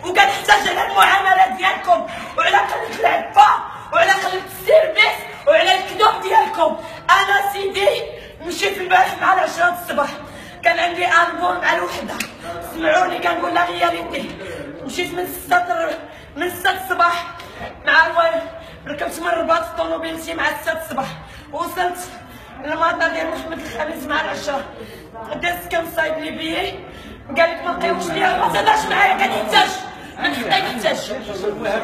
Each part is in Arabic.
كنحتاج على المعامله ديالكم وعلى قله العفه وعلى قله السيرفيس وعلى الكذوب ديالكم. انا سيدي مشيت البارح مع 10 الصباح، كان عندي انبور مع الوحده، سمعوني كنقول لا غياليتي. مشيت من 6 الصباح مع ركبت من الرباط في طونوبيلتي مع 6 الصباح، وصلت للمطار ديال محمد الخامس مع 10. دازت كنصايب لي بيي، قال لك ما لقيوش ليا، ما تهضرش معايا، كنحتاج من حقي نحتاج.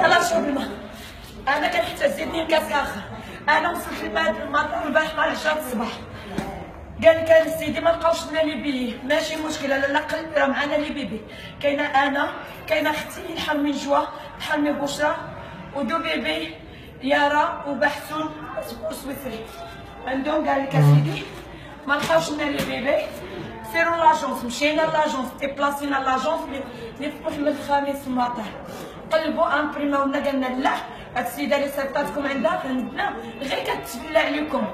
يلاه شرب الماء، انا كنحتاج زيدني كاس اخر. انا وصلت للمطار البارح مع 10 الصباح، قال لك السيدي ما لقاوش لنا لي بيي، ماشي مشكله، لا قلب راه معنا لي بيبي. كاينه انا، كاينه اختي الحرمي جوا، الحرمي بشرى، ودو بيبي يارا وبحسون سويسري عندهم. قال لك اسيدي ما لقاوش لنا لي بيبي، سيروا لاجونس. مشينا لاجونس، ديبلاسينا لاجونس اللي في محمد الخامس في المطار، قلبوا امبريماو لنا، قالنا لا هاد السيده اللي سيطاتكم عندنا غير كتبلع عليكم،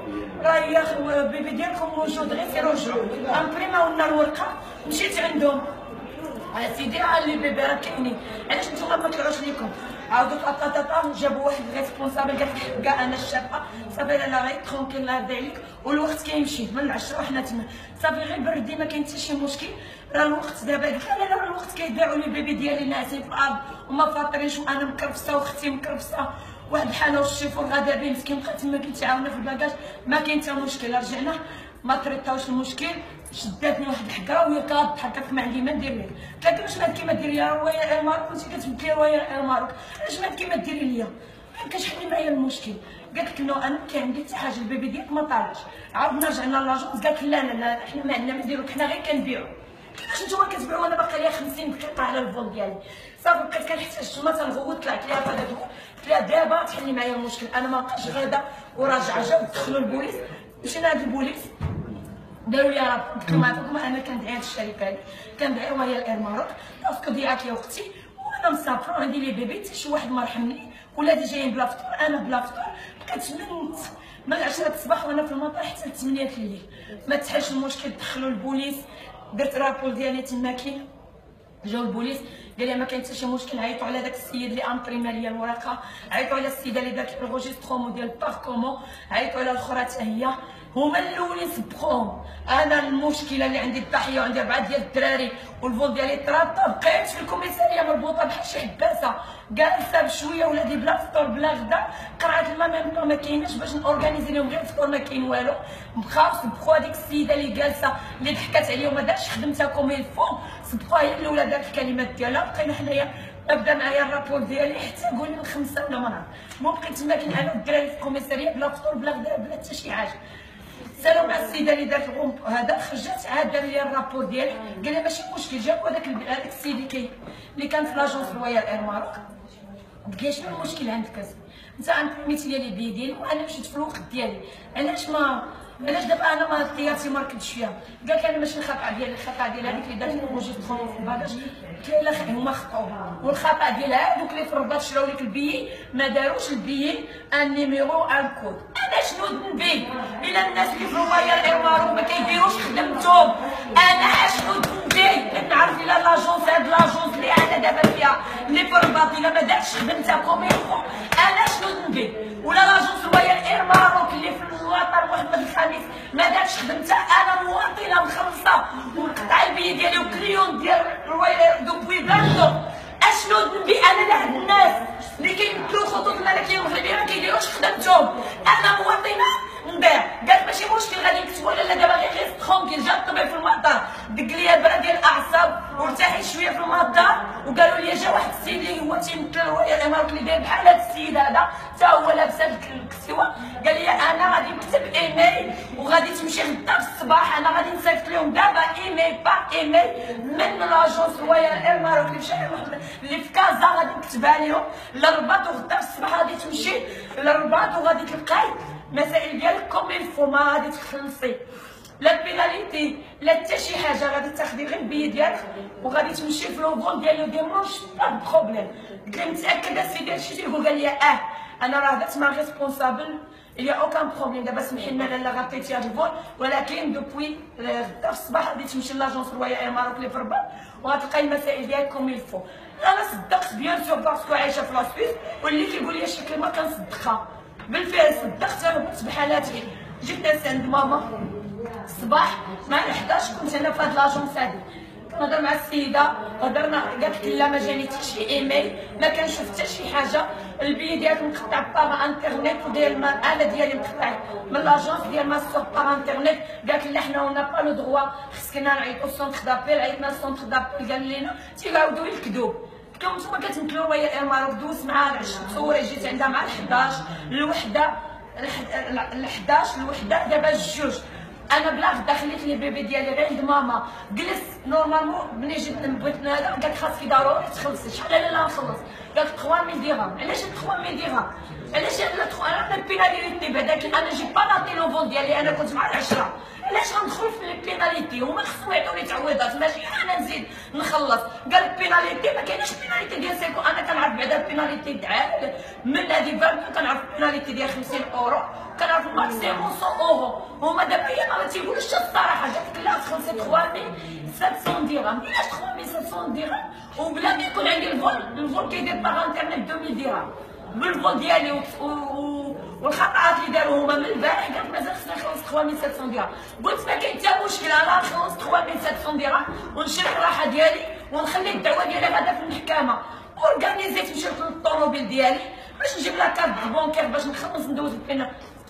راه بيبي ديالكم موجود، غير سيروا جرو. امبريماو لنا الورقه، مشيت عندهم، سيدي اللي بيبي راه كاينين، علاش نتوما ما طلعوش ليكم؟ عاودوا طاطا جابوا واحد ريسبونسابل، قال لك كاع انا الشابه صافي، لا غير ترونكيل نهضي عليك، والوقت كيمشي من العشره وحنا تما صافي، غير بردي ما كاين حتى شي مشكل، راه الوقت دابا. قلت لا راه الوقت كيضيعوا لي بيبي ديالي ناعسين في الارض وما فاطرينش، وانا مكرفسه واختي مكرفسه، واحد الحاله والشيفور غادا بيه مسكين بقى تما كيتعاونوا في الباكاج، ما كاين حتى مشكل. رجعنا ما تريطاوش المشكل، شداتني واحد الحكره وهي كضحكت ما عندي ما ندير لك. قلت لها واش مالك كيما ديري ليا روايه الماروك، كنتي كتبكي روايه الماروك، علاش مالك كيما ديري ليا؟ ما كتحلي معايا المشكل. قالت لك نو انا كاين عندي حتى حاجه، البيبي ديالك ما طالعش. عاودنا رجعنا لاجونس، قالت لا حنا ما عندنا ما نديرو، حنا غير كنبيعو. علاش نتوما كتبيعو وانا باقي ليا 50 دقيقه على الفول ديالي؟ صافي بقيت كنحتاج تما تنغوت، طلعت ليها فهاد الغوت، قلت لها دابا تحلي معايا المشكل، انا ما بقاش غادا وراجعه. جاو دخلوا البوليس، مشينا عند البوليس داروا لي راه قلت لهم عافاكم انا كندعي هاد الشركه هادي، كندعيوها هي الاير ماروك، باسكو ضيعت لي اختي وانا مسافره وعندي لي بيبي، حتى شي واحد ما رحمني، ولادي جايين بلا فطور انا بلا فطور. بقيت من 10 الصباح وانا في المطار حتى 8 الليل، ما تحلش المشكل. دخلوا البوليس، درت رابول ديالي تما كاين، جاو البوليس قال لي ما كاين حتى شي مشكل. عيطوا على داك السيد اللي امبريما ليا الورقه، عيطوا على السيده اللي دارت الروجيسترومو ديال الباركومون، عيطوا على الاخرى حتى هي، هما الاولين سبقوهم. انا المشكله اللي عندي الضحيه وعندي 4 ديال الدراري والفول ديالي طراطه، بقيت في الكوميساريه مربوطه بحال شي حباسه، جالسه بشويه ولادي بلا فطور بلا غدا، قرعه الماء ميم ما كايناش باش نورغانيزي لهم غير الفطور، ما كاين والو. بقاو سبقوا هذيك السيده اللي جالسه اللي ضحكات عليا وما دارتش خدمتها كوم الفو، سبقوها هي الاولى دارت الكلمات ديالها. بقينا حنايا بدا معايا الرابور ديالي حتى قولي من 5 ولا ما نعرف، المهم بقيت تما انا والدراري في الكوميساريه بلا فطور بلا غدا بلا حتى شي حاجه. سالوا مع السيده اللي دارت الغومب هذا، خرجت عاد دار لي الرابور ديالي، قال لي ماشي مشكل. جابوا هذاك السيدي اللي كان في لاجونس رويال اير ماروك، قلت لي شنو المشكل عندك انت امبريميتي لي البي ديالي وانا مشيت في الوقت ديالي، علاش دابا انا ما طيارتي ما ركبتش فيها؟ قال لك انا ماشي الخطا ديالي، الخطا ديال هذيك اللي دارت الروجيسترون في الباكاج. قلت له لا هما خطاوها، والخطا ديال هذوك اللي في الرباط شراو لك البيي ما داروش البيي ان نيميرو ان كود. انا شنو ذنبي الا الناس اللي في رويال اير ماروك ما كيديروش خدمتهم؟ انا شنو ذنبي؟ نعرف الا لاجونس هاد لاجونس اللي انا دابا فيها اللي في الرباط الا ما دارتش خدمتها كوم يفو، انا شنو ذنبي؟ ولا لاجونس رويال اير ماروك اللي في المطار محمد الخامس ما دارتش خدمتها، انا مواطنه مخلصه ونقطع البي ديالي وكليون ديال رويال دوبوي بلاصتو. اشنو ذنبي انا لهاد الناس اللي كيمثلوا الخطوط الملكيه المغربيه ما كيديروش خدمتهم؟ انا مواطنه نضيع. قالت ماشي مشكل غادي نكتبوا لا دابا غير ترونكيل. جا الطبيب في المطار دق لي البرا ديال الاعصاب وارتاحي شويه في المطار، وقالوا لي جا واحد السيد اللي هو تيمثل رويال اير ماروك اللي داير بحال هاد السيد هذا حتى هو لابس هاد الكسوه، قال لي انا غادي نكتب ايميل وغادي تمشي غدا في الصباح، انا غادي نصيفط لهم دابا ايميل با ايميل من لاجونس رويال اير ماروك اللي في شارع محمد اللي في كازا، غادي نكتبها لهم للرباط، وغدا في الصباح غادي تمشي للرباط وغادي تلقاي المسائل ديالك كوم الفو، ما غادي تخلصي لا بيناليتي لا حتى شي حاجه، غادي تاخدي غير البي ديالك وغادي تمشي في لوفون ديال لو ديمونش با بروبليم. قلت لي متاكده سيدي هادشي تيقول؟ قال لي انا راه درت ما ريسبونسابل il y a aucun problème. دابا سمحي لنا لاله غطيتي هذا الفول، ولكن دوبوي غدا في الصباح غادي تمشي لاجونس رويال اير ماروك اللي في الرباط وغتلقاي المسائل ديالك كوم يلفو. انا صدقت بيان سور باسكو عايشه في لا سويس، واللي كيقول لي شي كلمه كنصدقها بالفعل. صدقت ربطت بحالاتي، جيت ناس عند ماما الصباح مع 11 كنت انا في هاد لاجونس هادي كنهضر مع السيده، هضرنا قالت لي لا ما جاني حتى شي ايميل، ما كنشوف حتى شي حاجه، البي ديالك مقطع باغ انترنيت وديال انا ديالي مقطع من لاجونس ديال ماسور باغ انترنيت. قالت لي حنا ونا با لو دروا، خصنا نعيطو للسونتر دابيل. عيطنا للسونتر دابيل قال لنا تيعاودوا الكذوب. قلت لهم نتوما كتمثلوا رويال اير ماروك، دوزت معاها العشره تصوري، جيت عندها مع 11 الوحده 11 الوحده دابا الجوج. انا بلا غدا خليت لي بيبي ديالي غير عند ماما، جلس نورمالمون ملي جيت بغيت نهضر قالت خاصك ضروري تخلصي. شحال لا نخلص؟ قالت 3000 درهم. علاش 3000 درهم؟ علاش انا البيناليتي بعدا انا جي با ناطي لو فول ديالي، انا كنت مع العشره، علاش غندخل في البيناليتي؟ هما خصهم يعطوني تعويضات ماشي انا نزيد نخلص. قال البيناليتي ما كايناش بيناليتي ديال سيكو، انا كنعرف بعدا البيناليتي تاع من هذه فالكو، كنعرف البيناليتي ديال 50 اورو، كنعرف الماكسيموم 100 اورو. هما دابا هي ما تيقولوش الصراحه، قالت لي لا تخلصي 3700 درهم. علاش 3700 درهم وبلا ما يكون عندي الفول كيدير باغ انترنيت 2000 درهم بالفول ديالي والخطأات اللي داروا هما من البارح. قالت مازال خصنا نخلص 3700 درهم. قلت ما كاين حتى مشكل، انا نخلص 3700 درهم ونشري الراحه ديالي ونخلي الدعوه ديالي غدا في المحكمه. اورغانيزيت مشيت للطوموبيل ديالي باش نجيب لا كارت بونكير باش نخلص ندوز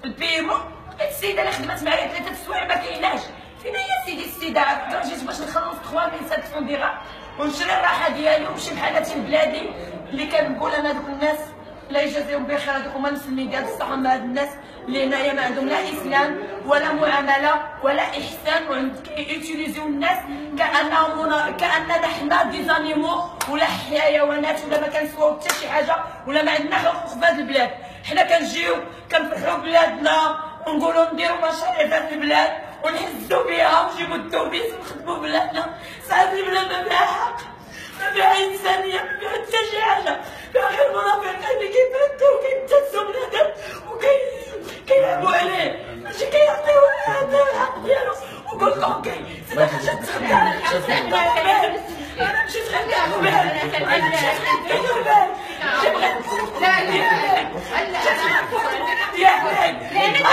البيمون. لقيت السيده اللي خدمت معايا 3 السوايع ما كايناش. فين هي سيدي السيده؟ جيت باش نخلص 3700 درهم ونشري الراحه ديالي ونمشي بحالاتي لبلادي. اللي كنقول انا دوك الناس الله يجازيهم بخير، هذوك هما المسلمين ديال الصحه، هاد الناس اللي هنايا ما عندهم لا اسلام ولا معامله ولا احسان، ويوتيليزيو الناس كاننا حنا دي زانيمو ولا حيوانات ولا ما كنسواو حتى شي حاجه ولا ما عندنا حقوق في هاد البلاد. حنا كنجيو كنفرحوا بلادنا ونقولوا نديروا مشاريع في هاد البلاد ونحسوا بها ونجيبوا التوبيس ونخدموا بلادنا. صعب البلاد ما فيها حق، ما فيها انسانيه، ما فيها حتى شي حاجه، فيها غير منافقين اللي كيفردوا وكيتجسوا بنادم وكيلعبوا عليه، ماشي كيعطيوه الحق ديالو. وقلت له اوكي زعما حاجه تخلي على الحق. انا مشيت خليها قبل، انا مشيت خليها قبل، جيب غير يا حبيبي